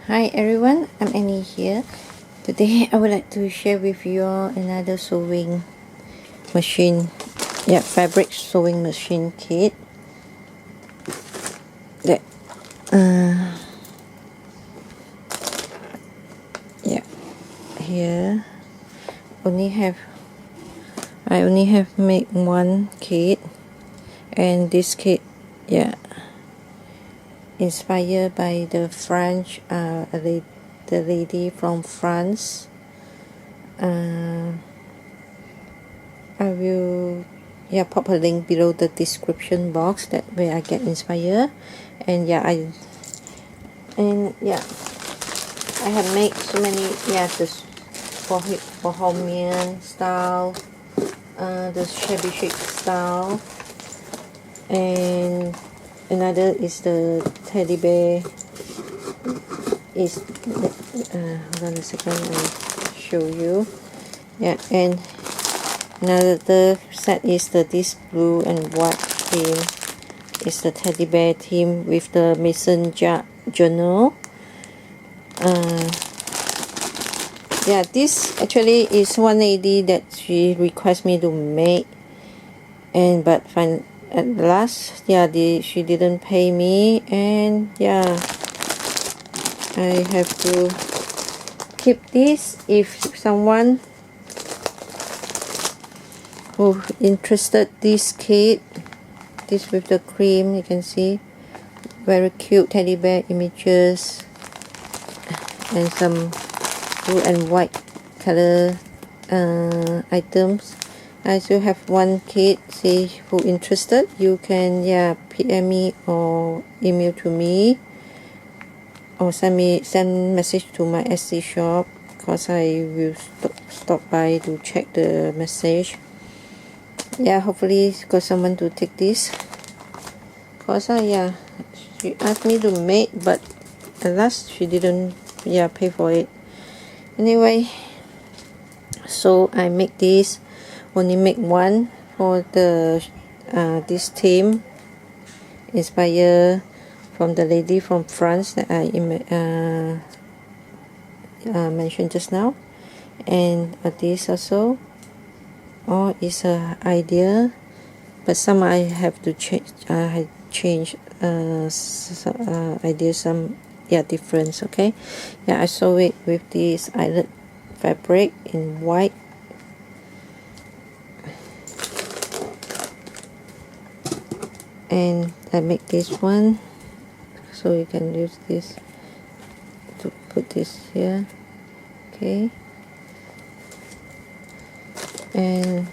Hi everyone, I'm Annie here. Today I would like to share with you all another sewing machine, fabric sewing machine kit that here I only have made one kit, and this kit inspired by the French the lady from France. I will pop a link below the description box that where I get inspired. And I have made so many this Bohemian style, the shabby chic style, and another is the teddy bear. Hold on a second, I'll show you. And another set is this blue and white theme. It's the teddy bear theme with the mason jar journal. This actually is one lady that she requests me to make, but at last she didn't pay me, and I have to keep this. If someone who interested this kit, this with the cream, you can see very cute teddy bear images and some blue and white color items. I still have one kit. See who interested, you can PM me or email to me or send message to my Etsy shop, because I will stop by to check the message. Hopefully got someone to take this, because she asked me to make, but at last she didn't pay for it. Anyway, so I make this, only make one for the this theme, inspired from the lady from France that I mentioned just now. And this also all is a idea, but some I have to change ideas, some difference. Okay, I sew it with this eyelet fabric in white. And I make this one, so you can use this to put this here. Okay, and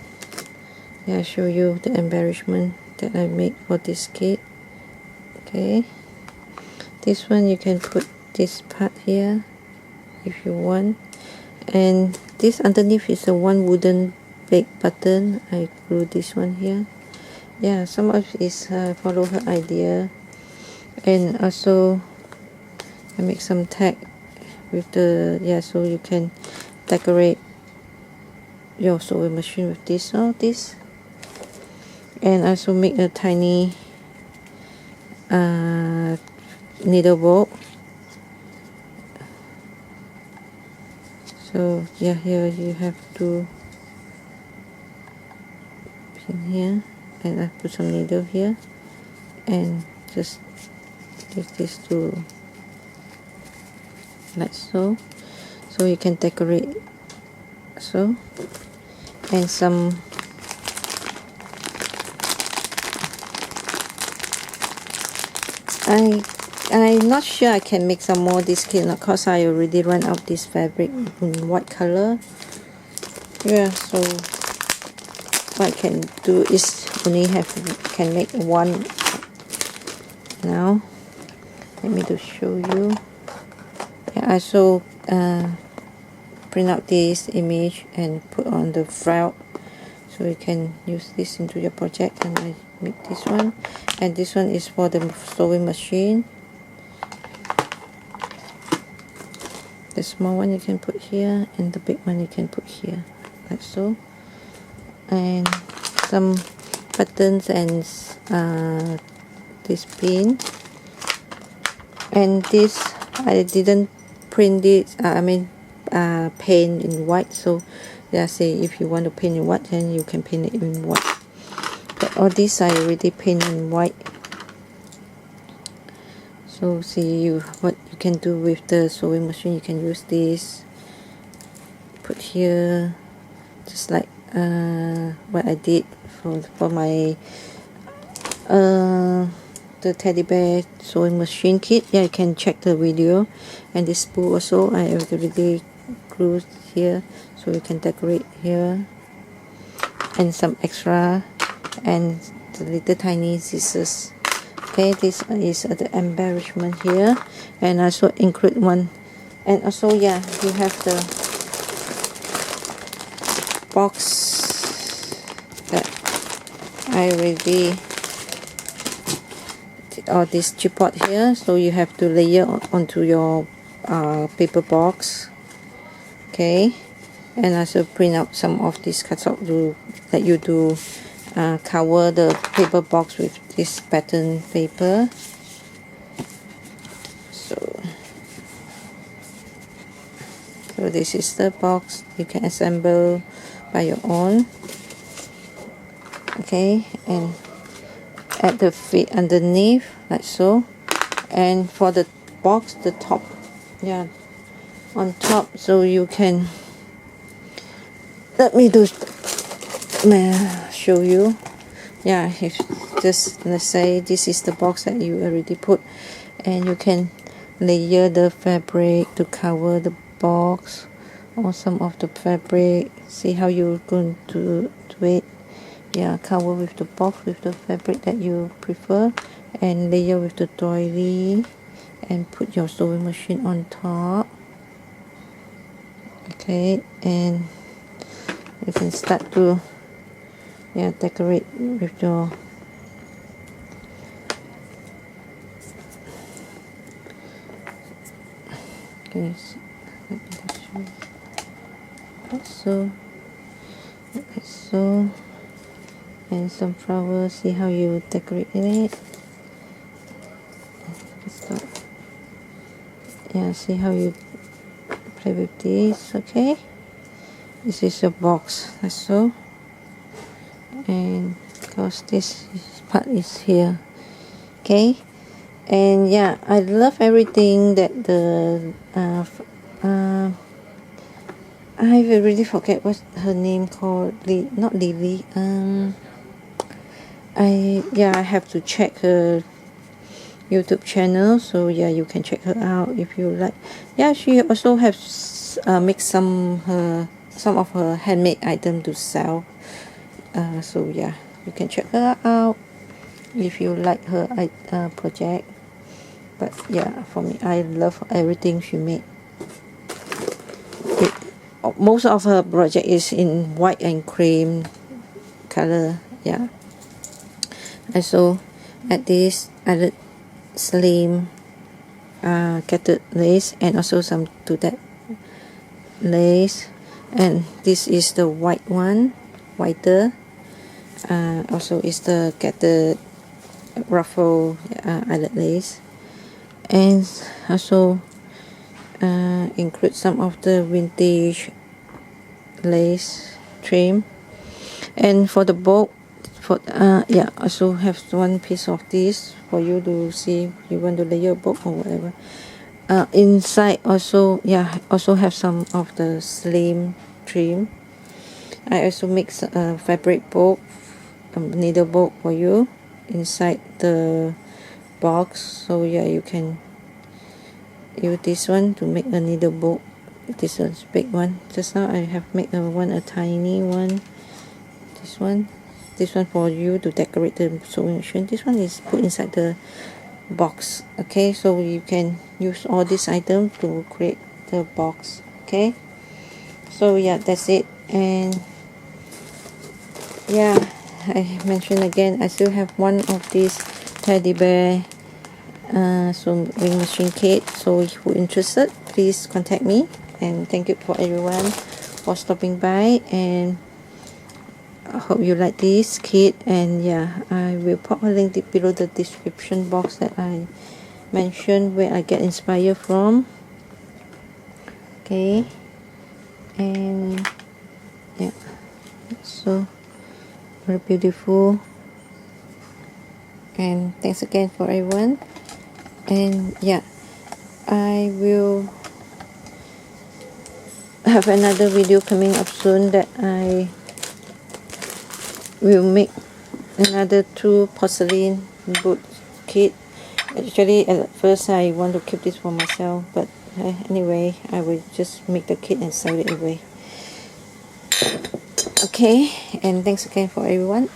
show you the embellishment that I made for this kit. Okay, this one you can put this part here if you want, and this underneath is a one wooden big button. I glue this one here. Some of it is follow her idea. And also I make some tag with the so you can decorate your sewing machine with this and also make a tiny needle bolt. So here you have to pin here, and I put some needle here and just use this to like so you can decorate so. And some I'm not sure I can make some more this kit, because I already run out this fabric in white color. So what I can do is only can make one now. Let me to show you. I also print out this image and put on the felt, so you can use this into your project. And I make this one, and this one is for the sewing machine. The small one you can put here, and the big one you can put here, like so. And some buttons and this pin. And this I didn't print it, paint in white. So yeah, say if you want to paint in white, then you can paint it in white. But all these I already paint in white. So see what you can do with the sewing machine. You can use this, put here, just like what I did for my the teddy bear sewing machine kit. Yeah, you can check the video. And this spool also I already glued here, so you can decorate here. And some extra, and the little tiny scissors. Okay, this is the embellishment here, and also include one. And also, yeah, you have the box that I already did all this chipboard here, so you have to layer onto your paper box. Okay, and also print out some of these cutout that you do cover the paper box with this pattern paper. So this is the box. You can assemble by your own. Okay, and add the feet underneath like so. And for the box, the top, yeah, on top, so you can, let me show you. Yeah, if just let's say this is the box that you already put, and you can layer the fabric to cover the box or some of the fabric. See how you're going to do it. Yeah, cover with the box with the fabric that you prefer, and layer with the doily, and put your sewing machine on top. Okay, and you can start to decorate with your so and some flowers. See how you decorate it. Yeah, see how you play with this. Okay, this is your box like so, and because this part is here. Okay, and yeah, I love everything that the I already forget what's her name called. Not Lily. I have to check her YouTube channel. So yeah, you can check her out if you like. Yeah, she also has make some of her handmade item to sell. So yeah, you can check her out if you like her project. But yeah, for me, I love everything she made. Most of her project is in white and cream color. Yeah. Also add this added slim gathered lace, and also some to that lace. And this is the white one, whiter. Also is the gathered ruffle eyelet lace, and also include some of the vintage lace trim. And for the bow, also have one piece of this for you to see if you want to layer a bow or whatever. Inside also have some of the slim trim. I also mix a fabric bow, needle bow for you inside the box. So yeah, you can use this one to make a needle bow. This is big one. Just now I have made a tiny one. This one for you to decorate the sewing machine. This one is put inside the box. Okay, so you can use all these items to create the box. Okay, so yeah, that's it. And yeah, I mentioned again, I still have one of these teddy bear sewing machine kit. So if you're interested, please contact me. And thank you for everyone for stopping by, and I hope you like this kit. And yeah, I will put a link below the description box that I mentioned where I get inspired from. Okay, and yeah, so very beautiful. And thanks again for everyone. And yeah, I will have another video coming up soon that I will make another 2 porcelain boot kit. Actually at first I want to keep this for myself, but anyway I will just make the kit and sell it away. Okay, and thanks again for everyone.